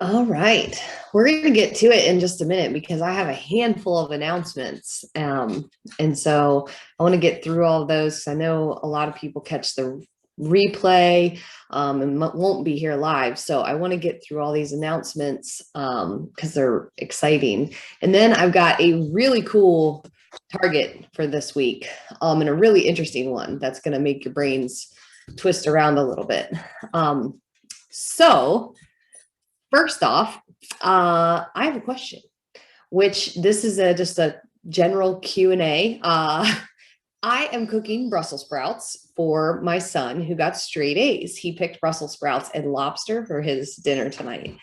All right. We're going to get to it in just a minute because I have a handful of announcements. And so I want to get through all of those. I know a lot of people catch the replay and won't be here live. So I want to get through all these announcements because they're exciting. And then I've got a really cool target for this week and a really interesting one that's going to make your brains twist around a little bit. So first off, I have a question, which this is just a general Q&A. I am cooking Brussels sprouts for my son who got straight A's. He picked Brussels sprouts and lobster for his dinner tonight.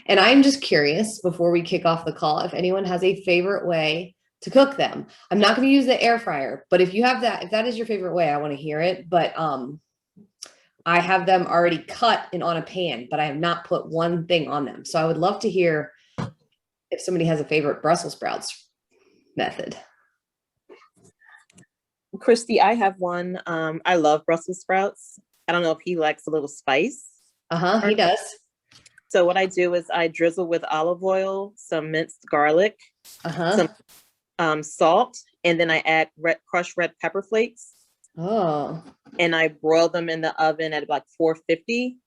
And I'm just curious, before we kick off the call, if anyone has a favorite way to cook them. I'm not going to use the air fryer, but if you have that, if that is your favorite way, I want to hear it. But I have them already cut and on a pan, but I have not put one thing on them. So I would love to hear if somebody has a favorite Brussels sprouts method. Christy, I have one. I love Brussels sprouts. I don't know if he likes a little spice. He does. So what I do is I drizzle with olive oil, some minced garlic, some salt, and then I add crushed red pepper flakes. Oh. And I broil them in the oven at like 450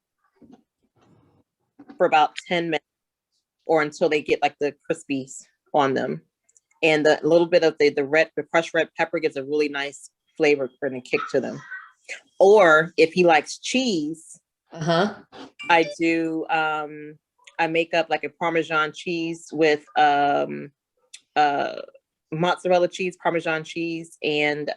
for about 10 minutes or until they get like the crispies on them. And the little bit of the crushed red pepper gives a really nice flavor and a kick to them. Or if he likes cheese, I do I make up like a Parmesan cheese with mozzarella cheese, Parmesan cheese, and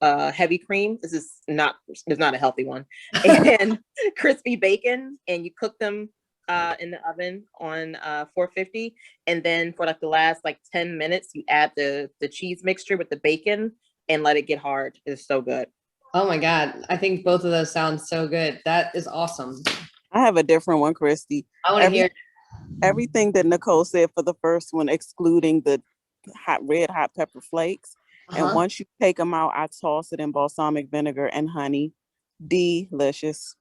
heavy cream. This is not a healthy one. And crispy bacon, and you cook them in the oven on 450, and then for like the last like 10 minutes, you add the cheese mixture with the bacon and let it get hard. It's so good. Oh my God. I think both of those sound so good. That is awesome. I have a different one, Christy. I want to hear everything that Nicole said for the first one, excluding the red hot pepper flakes. And once you take them out, I toss it in balsamic vinegar and honey. Delicious.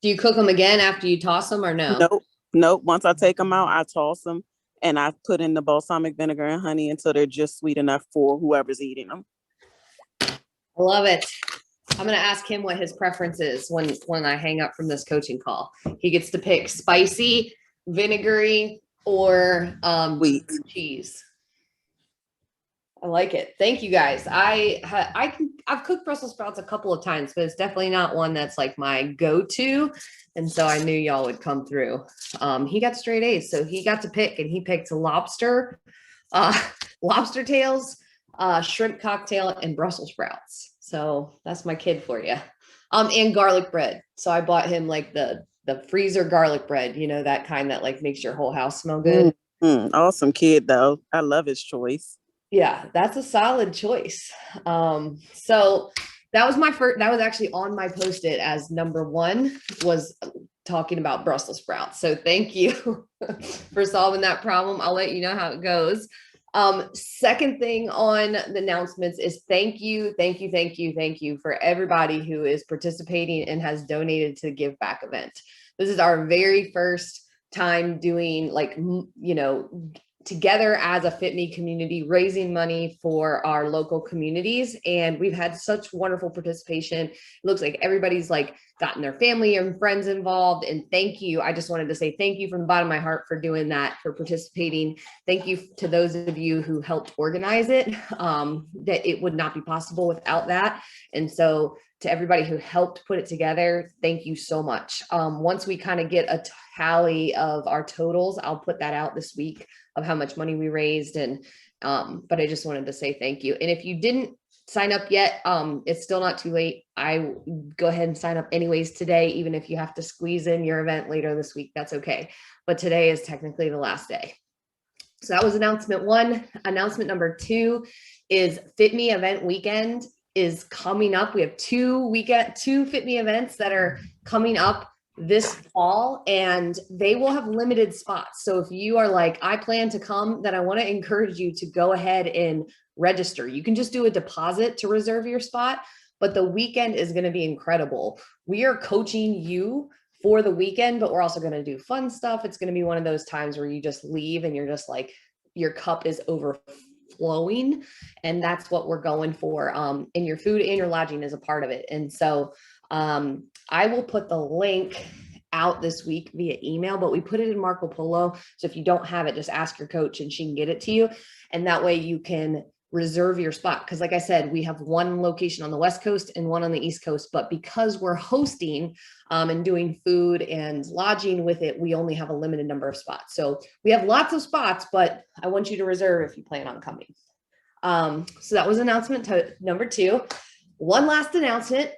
Do you cook them again after you toss them or no? Nope. Once I take them out, I toss them and I put in the balsamic vinegar and honey until they're just sweet enough for whoever's eating them. I love it. I'm going to ask him what his preference is when I hang up from this coaching call. He gets to pick spicy, vinegary, or sweet cheese. I like it. Thank you guys. I've cooked Brussels sprouts a couple of times, but it's definitely not one that's like my go-to. And so I knew y'all would come through. He got straight A's, so he got to pick, and he picked lobster tails, shrimp cocktail, and Brussels sprouts. So that's my kid for you. And garlic bread. So I bought him like the freezer garlic bread, you know, that kind that like makes your whole house smell good. Awesome kid though. I love his choice. Yeah, that's a solid choice. So that was that was actually on my post-it as number one, was talking about Brussels sprouts. So thank you for solving that problem. I'll let you know how it goes. Second thing on the announcements is thank you for everybody who is participating and has donated to the Give Back event. This is our very first time doing together as a Fitme community, raising money for our local communities. And we've had such wonderful participation. It looks like everybody's like gotten their family and friends involved. And thank you. I just wanted to say thank you from the bottom of my heart for doing that, for participating. Thank you to those of you who helped organize it, that it would not be possible without that. And so to everybody who helped put it together, thank you so much. Once we kind of get a tally of our totals, I'll put that out this week of how much money we raised. And but I just wanted to say thank you. And if you didn't sign up yet, it's still not too late. I go ahead and sign up anyways today, even if you have to squeeze in your event later this week, that's okay. But today is technically the last day. So that was announcement one. Announcement number two is Fitme event weekend is coming up. We have two Fitme events that are coming up this fall, and they will have limited spots. So if you are like, I plan to come, then I want to encourage you to go ahead and register. You can just do a deposit to reserve your spot, but the weekend is going to be incredible. We are coaching you for the weekend, but we're also going to do fun stuff. It's going to be one of those times where you just leave and you're just like, your cup is overflowing. And that's what we're going for. And your food and your lodging is a part of it. And so I will put the link out this week via email, but we put it in Marco Polo. So if you don't have it, just ask your coach and she can get it to you. And that way you can reserve your spot. Because like I said, we have one location on the West Coast and one on the East Coast, but because we're hosting and doing food and lodging with it, we only have a limited number of spots. So we have lots of spots, but I want you to reserve if you plan on coming. So that was announcement number 2. One last announcement.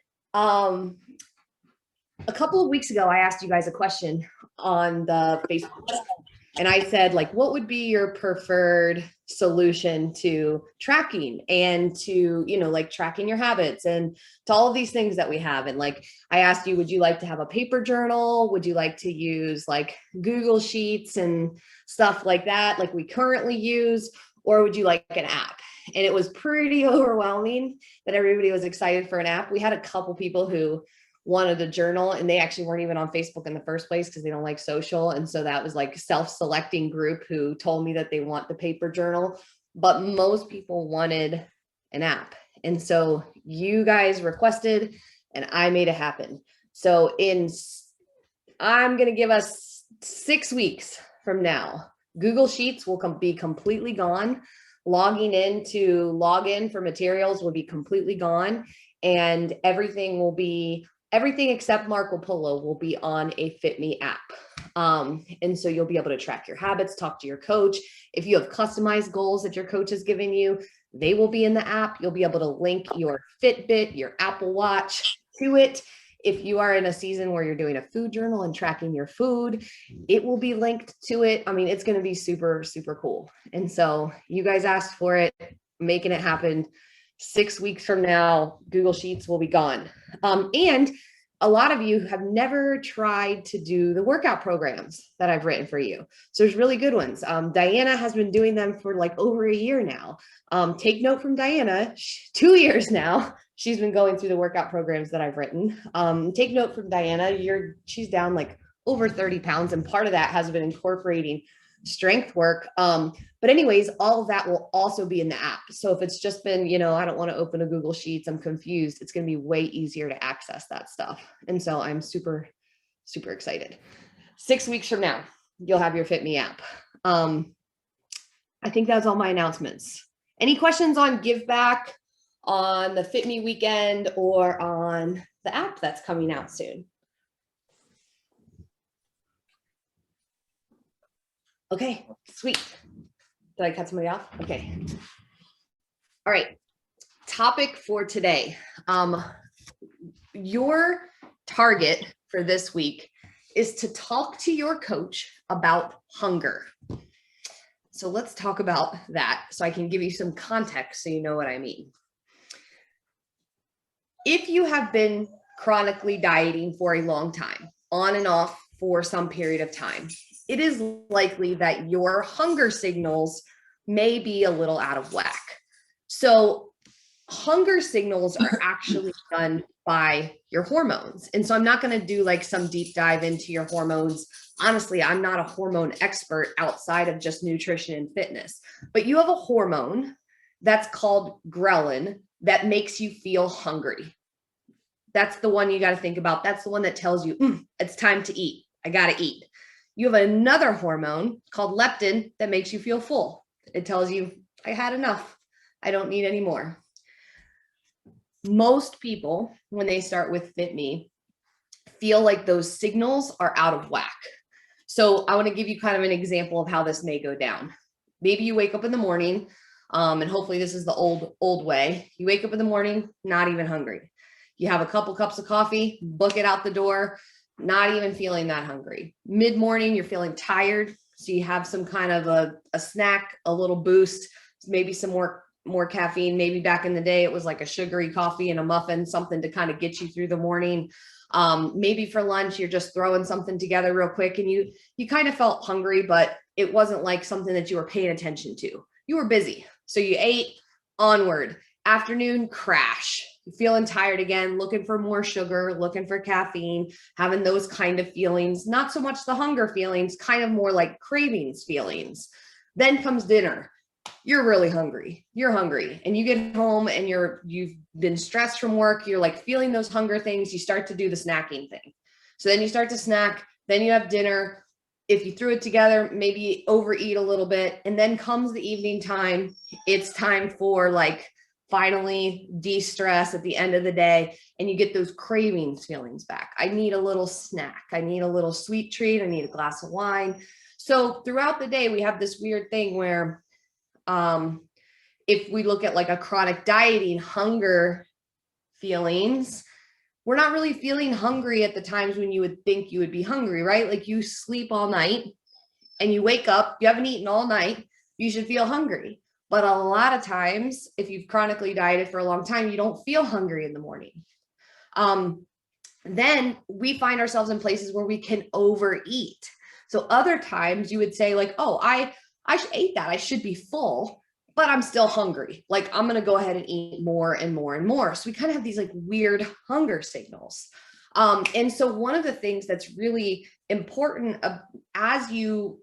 A couple of weeks ago, I asked you guys a question on the Facebook, and I said, like, what would be your preferred solution to tracking and to, you know, like tracking your habits and to all of these things that we have. And like, I asked you, would you like to have a paper journal? Would you like to use like Google Sheets and stuff like that, like we currently use, or would you like an app? And it was pretty overwhelming that everybody was excited for an app. We had a couple people who wanted a journal and they actually weren't even on Facebook in the first place because they don't like social. And so that was like self-selecting group who told me that they want the paper journal, but most people wanted an app. And so you guys requested and I made it happen. So I'm going to give us 6 weeks from now, Google Sheets will be completely gone. Logging in to log in for materials will be completely gone. And everything except Marco Polo will be on a Fitme app. And so you'll be able to track your habits, talk to your coach. If you have customized goals that your coach has given you, they will be in the app. You'll be able to link your Fitbit, your Apple Watch to it. If you are in a season where you're doing a food journal and tracking your food, it will be linked to it. I mean, it's going to be super, super cool. And so you guys asked for it, making it happen. 6 weeks from now, Google Sheets will be gone. And a lot of you have never tried to do the workout programs that I've written for you. So there's really good ones. Diana has been doing them for like over a year now. Take note from Diana, 2 years now. She's been going through the workout programs that I've written. Take note from Diana, she's down like over 30 pounds. And part of that has been incorporating strength work. But anyways, all of that will also be in the app. So if it's just been, I don't want to open a Google Sheets, I'm confused, it's going to be way easier to access that stuff. And so I'm super, super excited. 6 weeks from now, you'll have your Fitme app. I think that's all my announcements. Any questions on Give Back, on the Fitme weekend, or on the app that's coming out soon? Okay, sweet. Did I cut somebody off? Okay. All right. Topic for today. Your target for this week is to talk to your coach about hunger. So let's talk about that so I can give you some context so you know what I mean. If you have been chronically dieting for a long time, on and off for some period of time, it is likely that your hunger signals may be a little out of whack. So hunger signals are actually done by your hormones. And so I'm not going to do like some deep dive into your hormones. Honestly, I'm not a hormone expert outside of just nutrition and fitness, but you have a hormone that's called ghrelin that makes you feel hungry. That's the one you got to think about. That's the one that tells you, it's time to eat. I got to eat. You have another hormone called leptin that makes you feel full. It tells you, I had enough. I don't need any more. Most people, when they start with Fitme, feel like those signals are out of whack. So I want to give you kind of an example of how this may go down. Maybe you wake up in the morning, and hopefully this is the old way. You wake up in the morning, not even hungry. You have a couple cups of coffee, book it out the door, not even feeling that hungry. Mid-morning, you're feeling tired. So you have some kind of a snack, a little boost, maybe some more caffeine. Maybe back in the day, it was like a sugary coffee and a muffin, something to kind of get you through the morning. Maybe for lunch, you're just throwing something together real quick and you kind of felt hungry, but it wasn't like something that you were paying attention to. You were busy. So you ate, onward. Afternoon, crash. feeling tired again, looking for more sugar, looking for caffeine, having those kind of feelings, not so much the hunger feelings, kind of more like cravings feelings. Then comes dinner. You're really hungry. You're hungry and you get home and you've been stressed from work. You're like feeling those hunger things. You start to do the snacking thing. So then you start to snack, then you have dinner. If you threw it together, maybe overeat a little bit. And then comes the evening time. It's time for like finally de-stress at the end of the day. And you get those cravings feelings back. I need a little snack. I need a little sweet treat. I need a glass of wine. So throughout the day, we have this weird thing where if we look at like a chronic dieting hunger feelings, we're not really feeling hungry at the times when you would think you would be hungry, right? Like you sleep all night and you wake up, you haven't eaten all night, you should feel hungry. But a lot of times, if you've chronically dieted for a long time, you don't feel hungry in the morning. Then we find ourselves in places where we can overeat. So other times you would say like, oh, I ate that. I should be full, but I'm still hungry. Like I'm going to go ahead and eat more and more and more. So we kind of have these like weird hunger signals. And so one of the things that's really important as you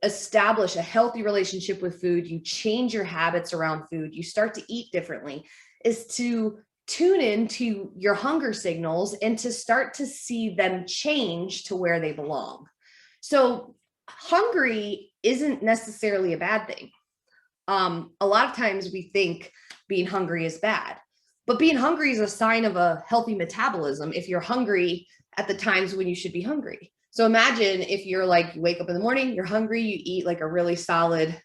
establish a healthy relationship with food, you change your habits around food, you start to eat differently, is to tune into your hunger signals and to start to see them change to where they belong. So hungry isn't necessarily a bad thing. A lot of times we think being hungry is bad, but being hungry is a sign of a healthy metabolism if you're hungry at the times when you should be hungry. So imagine if you're like, you wake up in the morning, you're hungry, you eat like a really solid,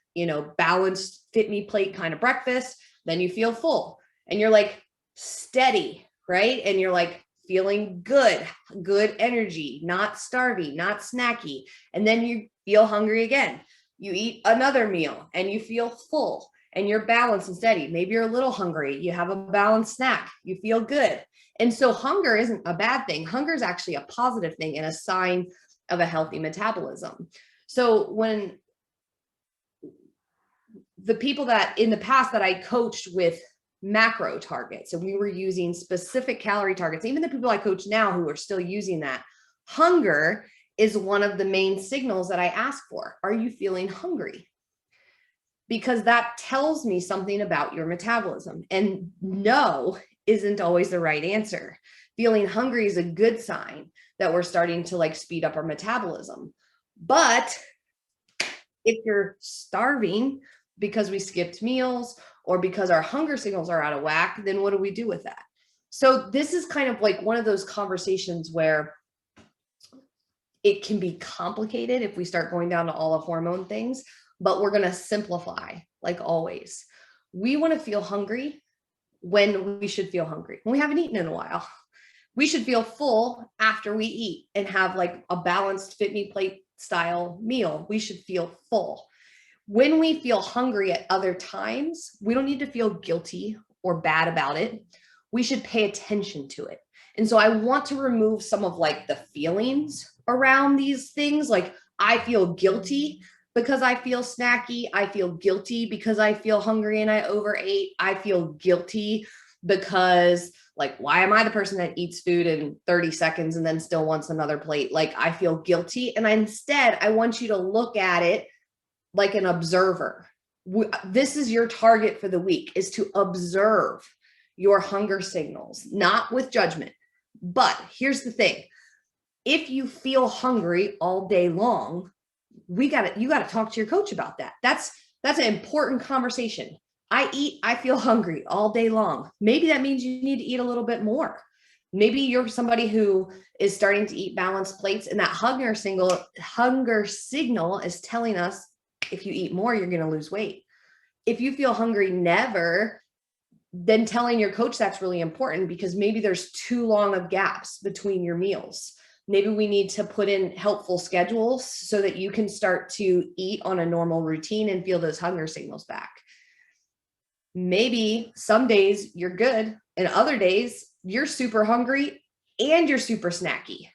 balanced Fitme plate kind of breakfast, then you feel full and you're like steady, right? And you're like feeling good energy, not starving, not snacky. And then you feel hungry again. You eat another meal and you feel full and you're balanced and steady. Maybe you're a little hungry. You have a balanced snack. You feel good. And so hunger isn't a bad thing. Hunger is actually a positive thing and a sign of a healthy metabolism. So when the people that in the past that I coached with macro targets, and we were using specific calorie targets, even the people I coach now who are still using that, hunger is one of the main signals that I ask for. Are you feeling hungry? Because that tells me something about your metabolism. And no isn't always the right answer. Feeling hungry is a good sign that we're starting to like speed up our metabolism. But if you're starving because we skipped meals or because our hunger signals are out of whack, then what do we do with that? So this is kind of like one of those conversations where it can be complicated if we start going down to all the hormone things, but we're going to simplify like always. We want to feel hungry when we should feel hungry. When we haven't eaten in a while, we should feel full after we eat and have like a balanced Fitme plate style meal. We should feel full. When we feel hungry at other times, we don't need to feel guilty or bad about it. We should pay attention to it. And so I want to remove some of like the feelings around these things. Like I feel guilty because I feel snacky. I feel guilty because I feel hungry and I overate. I feel guilty because like, why am I the person that eats food in 30 seconds and then still wants another plate? Like I feel guilty. And instead, I want you to look at it like an observer. This is your target for the week, is to observe your hunger signals, not with judgment. But here's the thing. If you feel hungry all day long, you got to talk to your coach about that. That's an important conversation. I feel hungry all day long. Maybe that means you need to eat a little bit more. Maybe you're somebody who is starting to eat balanced plates, and that hunger signal is telling us if you eat more, you're going to lose weight. If you feel hungry never, then telling your coach that's really important, because maybe there's too long of gaps between your meals. Maybe we need to put in helpful schedules so that you can start to eat on a normal routine and feel those hunger signals back. Maybe some days you're good and other days you're super hungry and you're super snacky.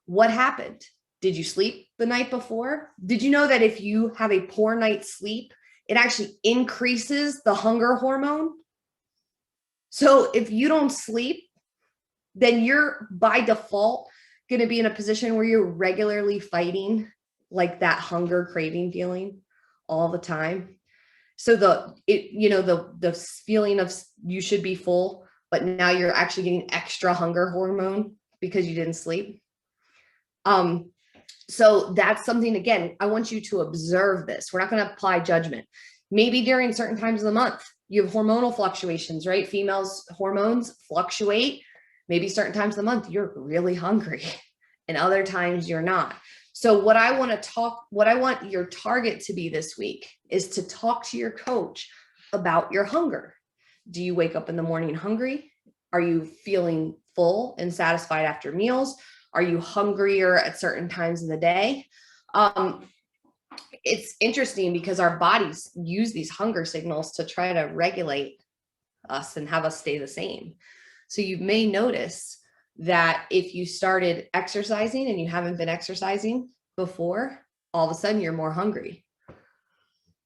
What happened? Did you sleep the night before? Did you know that if you have a poor night's sleep, it actually increases the hunger hormone? So if you don't sleep, then you're by default going to be in a position where you're regularly fighting like that hunger craving feeling all the time. So the feeling of you should be full, but now you're actually getting extra hunger hormone because you didn't sleep. So that's something, again, I want you to observe this. We're not going to apply judgment. Maybe during certain times of the month, you have hormonal fluctuations, right? Females' hormones fluctuate. Maybe certain times of the month, you're really hungry and other times you're not. So what I want your target to be this week is to talk to your coach about your hunger. Do you wake up in the morning hungry? Are you feeling full and satisfied after meals? Are you hungrier at certain times of the day? It's interesting because our bodies use these hunger signals to try to regulate us and have us stay the same. So you may notice that if you started exercising and you haven't been exercising before, all of a sudden you're more hungry.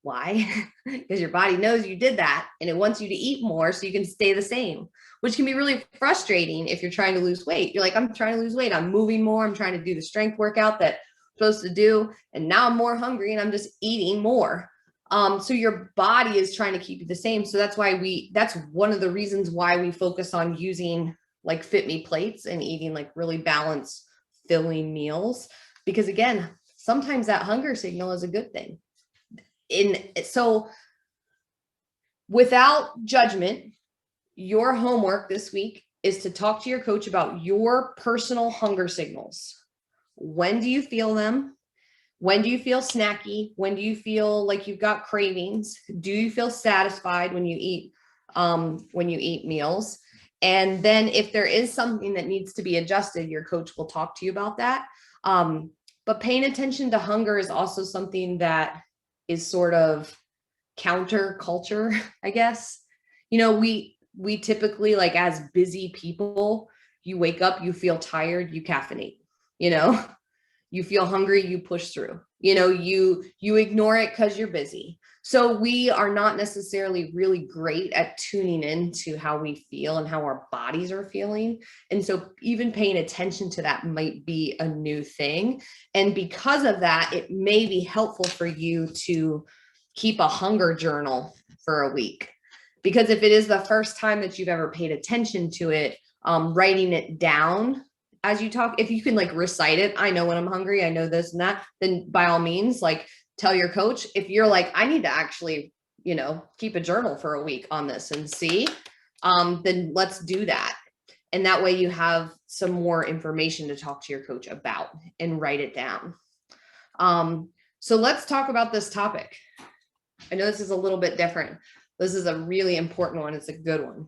Why? Because your body knows you did that and it wants you to eat more so you can stay the same, which can be really frustrating if you're trying to lose weight. You're like, I'm trying to lose weight. I'm moving more. I'm trying to do the strength workout that I'm supposed to do. And now I'm more hungry and I'm just eating more. So your body is trying to keep you the same. So that's one of the reasons why we focus on using like Fitme plates and eating like really balanced, filling meals. Because again, sometimes that hunger signal is a good thing. So without judgment, your homework this week is to talk to your coach about your personal hunger signals. When do you feel them? When do you feel snacky? When do you feel like you've got cravings? Do you feel satisfied when you eat meals? And then if there is something that needs to be adjusted, your coach will talk to you about that. But paying attention to hunger is also something that is sort of counter culture, I guess. We typically, like, as busy people, you wake up, you feel tired, you caffeinate, you feel hungry, you push through, you ignore it because you're busy. So we are not necessarily really great at tuning into how we feel and how our bodies are feeling. And so even paying attention to that might be a new thing. And because of that, it may be helpful for you to keep a hunger journal for a week. Because if it is the first time that you've ever paid attention to it, writing it down as you talk, if you can like recite it, I know when I'm hungry, I know this and that, then by all means, like tell your coach. If you're like, I need to actually, keep a journal for a week on this and see, then let's do that. And that way you have some more information to talk to your coach about and write it down. So let's talk about this topic. I know this is a little bit different. This is a really important one. It's a good one.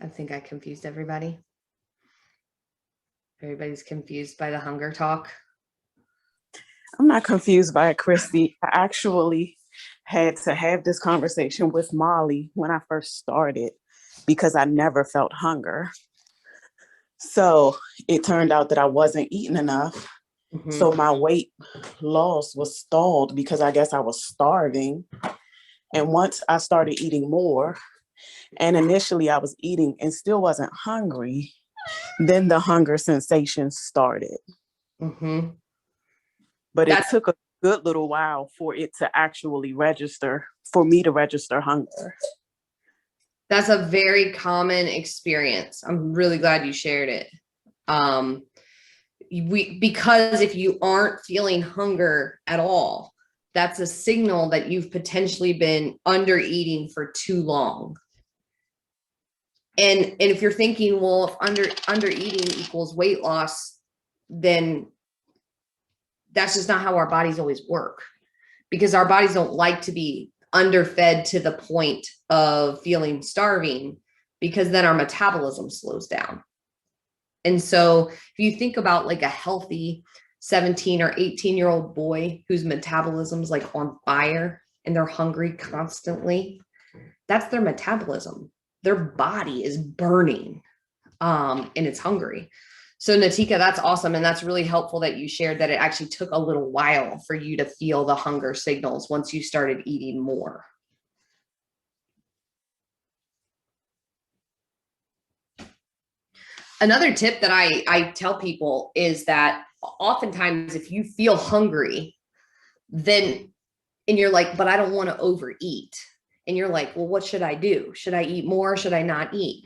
I think I confused everybody. Everybody's confused by the hunger talk. I'm not confused by it, Christy. I actually had to have this conversation with Molly when I first started because I never felt hunger. So it turned out that I wasn't eating enough. Mm-hmm. So my weight loss was stalled because I guess I was starving. And once I started eating more, and initially I was eating and still wasn't hungry, then the hunger sensation started. Mm-hmm. But it took a good little while for it to actually register, for me to register hunger. That's a very common experience. I'm really glad you shared it. Because if you aren't feeling hunger at all, that's a signal that you've potentially been under eating for too long. And if you're thinking, well, if under eating equals weight loss, then that's just not how our bodies always work, because our bodies don't like to be underfed to the point of feeling starving, because then our metabolism slows down. And so if you think about like a healthy 17 or 18-year-old boy whose metabolism's like on fire and they're hungry constantly, that's their metabolism. Their body is burning and it's hungry. So Natika, that's awesome. And that's really helpful that you shared that it actually took a little while for you to feel the hunger signals once you started eating more. Another tip that I tell people is that oftentimes if you feel hungry, then, and you're like, but I don't want to overeat. And you're like, well, what should I do? Should I eat more? Should I not eat?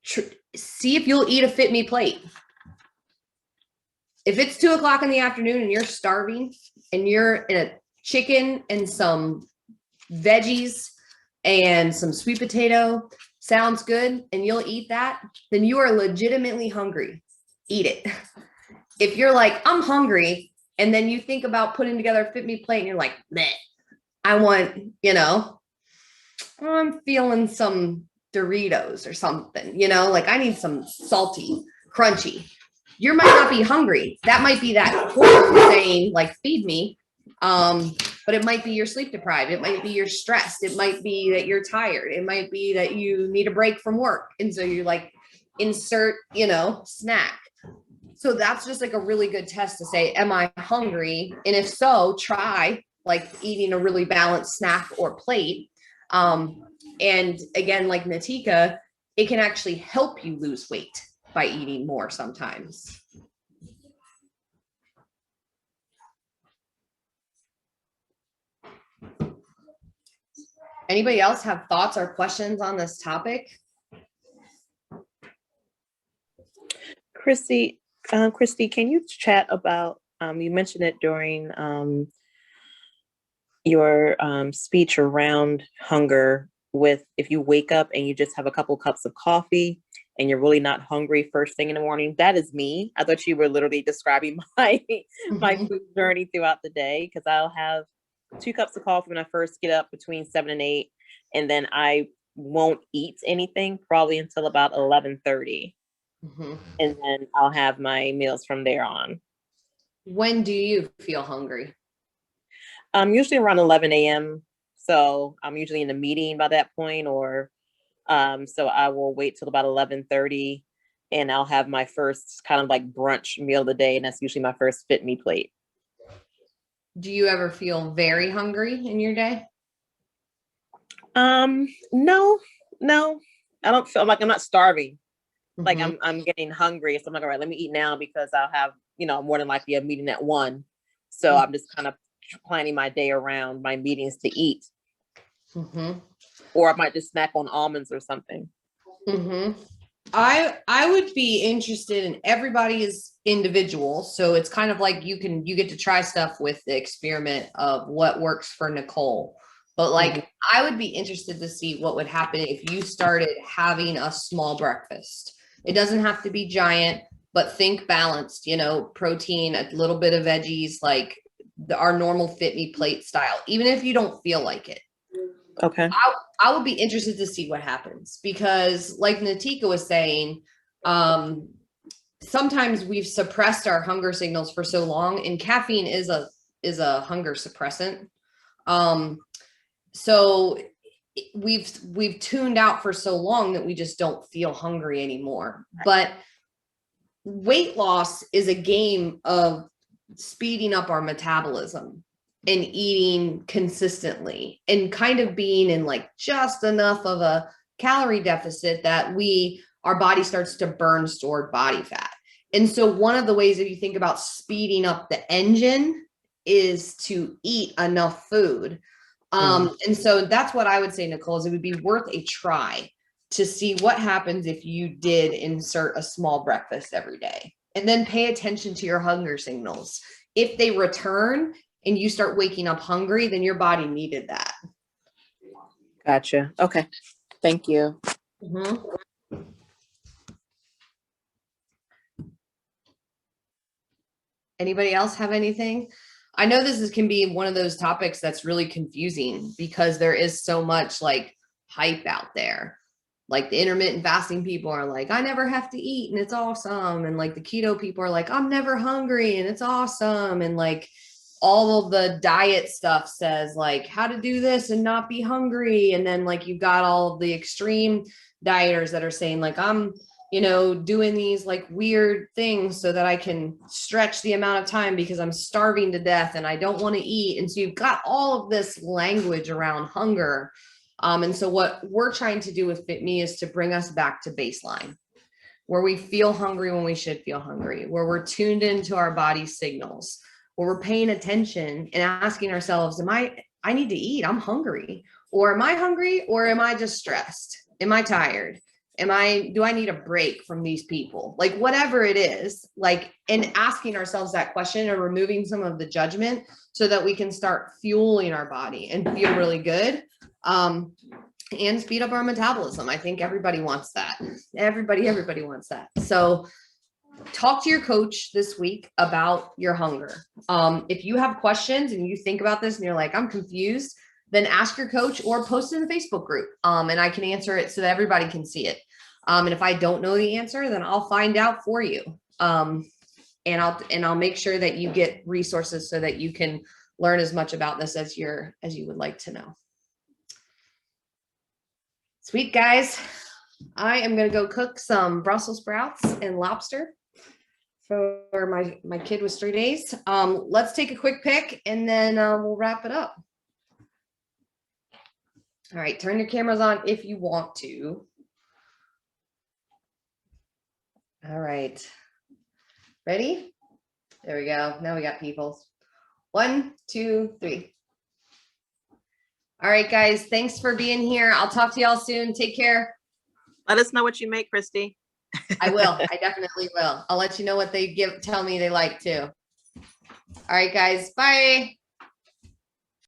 See if you'll eat a Fitme plate. If it's 2 o'clock in the afternoon and you're starving and you're in a chicken and some veggies and some sweet potato, sounds good, and you'll eat that, then you are legitimately hungry. Eat it. If you're like, I'm hungry, and then you think about putting together a Fitme plate and you're like, meh, I want, I'm feeling some Doritos or something, like I need some salty, crunchy. You might not be hungry. That might be that hormone saying like, feed me. But it might be you're sleep deprived. It might be you're stressed. It might be that you're tired. It might be that you need a break from work. And so you like insert, snack. So that's just like a really good test to say, am I hungry? And if so, try like eating a really balanced snack or plate. And again, like Natika, it can actually help you lose weight by eating more sometimes. Anybody else have thoughts or questions on this topic? Christy, can you chat about, you mentioned it during your speech around hunger, with if you wake up and you just have a couple cups of coffee and you're really not hungry first thing in the morning. That is me. I thought you were literally describing my food journey throughout the day, because I'll have 2 cups of coffee when I first get up between 7 and 8, and then I won't eat anything probably until about 11:30. And then I'll have my meals from there on. When do you feel hungry? Usually around 11 a.m. So I'm usually in a meeting by that point, or so I will wait till about 11:30, and I'll have my first kind of like brunch meal of the day, and that's usually my first Fitme plate. Do you ever feel very hungry in your day? No, I don't feel like I'm not starving. Like I'm getting hungry. So I'm like, all right, let me eat now, because I'll have, more than likely a meeting at 1. So I'm just kind of planning my day around my meetings to eat. Or I might just snack on almonds or something. I would be interested in, everybody is individual. So it's kind of like you get to try stuff with the experiment of what works for Nicole. But like, I would be interested to see what would happen if you started having a small breakfast. It doesn't have to be giant, but think balanced, protein, a little bit of veggies, like our normal Fitme plate style, even if you don't feel like it. Okay. I would be interested to see what happens, because like Natika was saying, sometimes we've suppressed our hunger signals for so long, and caffeine is a hunger suppressant. So we've tuned out for so long that we just don't feel hungry anymore. But weight loss is a game of speeding up our metabolism and eating consistently and kind of being in like just enough of a calorie deficit that our body starts to burn stored body fat. And so one of the ways that you think about speeding up the engine is to eat enough food. And so that's what I would say, Nicole, is it would be worth a try to see what happens if you did insert a small breakfast every day, and then pay attention to your hunger signals. If they return and you start waking up hungry, then your body needed that. Gotcha. Okay. Thank you. Anybody else have anything? I know this can be one of those topics that's really confusing, because there is so much like hype out there. Like the intermittent fasting people are like, I never have to eat and it's awesome. And like the keto people are like, I'm never hungry and it's awesome. And like all of the diet stuff says like how to do this and not be hungry. And then like you've got all of the extreme dieters that are saying like, I'm doing these like weird things so that I can stretch the amount of time because I'm starving to death and I don't want to eat. And so you've got all of this language around hunger. And so what we're trying to do with Fitme is to bring us back to baseline, where we feel hungry when we should feel hungry, where we're tuned into our body signals, where we're paying attention and asking ourselves, I need to eat, I'm hungry, or am I hungry, or am I just stressed? Am I tired? Do I need a break from these people? Like whatever it is, like, and asking ourselves that question and removing some of the judgment so that we can start fueling our body and feel really good. And speed up our metabolism. I think everybody wants that. Everybody wants that. So talk to your coach this week about your hunger. If you have questions and you think about this and you're like, I'm confused, then ask your coach or post it in the Facebook group. And I can answer it so that everybody can see it. And if I don't know the answer, then I'll find out for you. And I'll make sure that you get resources so that you can learn as much about this as you would like to know. Sweet, guys. I am going to go cook some Brussels sprouts and lobster for my kid was 3 days. Let's take a quick pick and then we'll wrap it up. All right, turn your cameras on if you want to. All right, ready? There we go. Now we got people. 1, 2, 3. All right, guys, thanks for being here. I'll talk to y'all soon. Take care. Let us know what you make, Christy. I will. I definitely will. I'll let you know what they tell me they like too. All right, guys. Bye.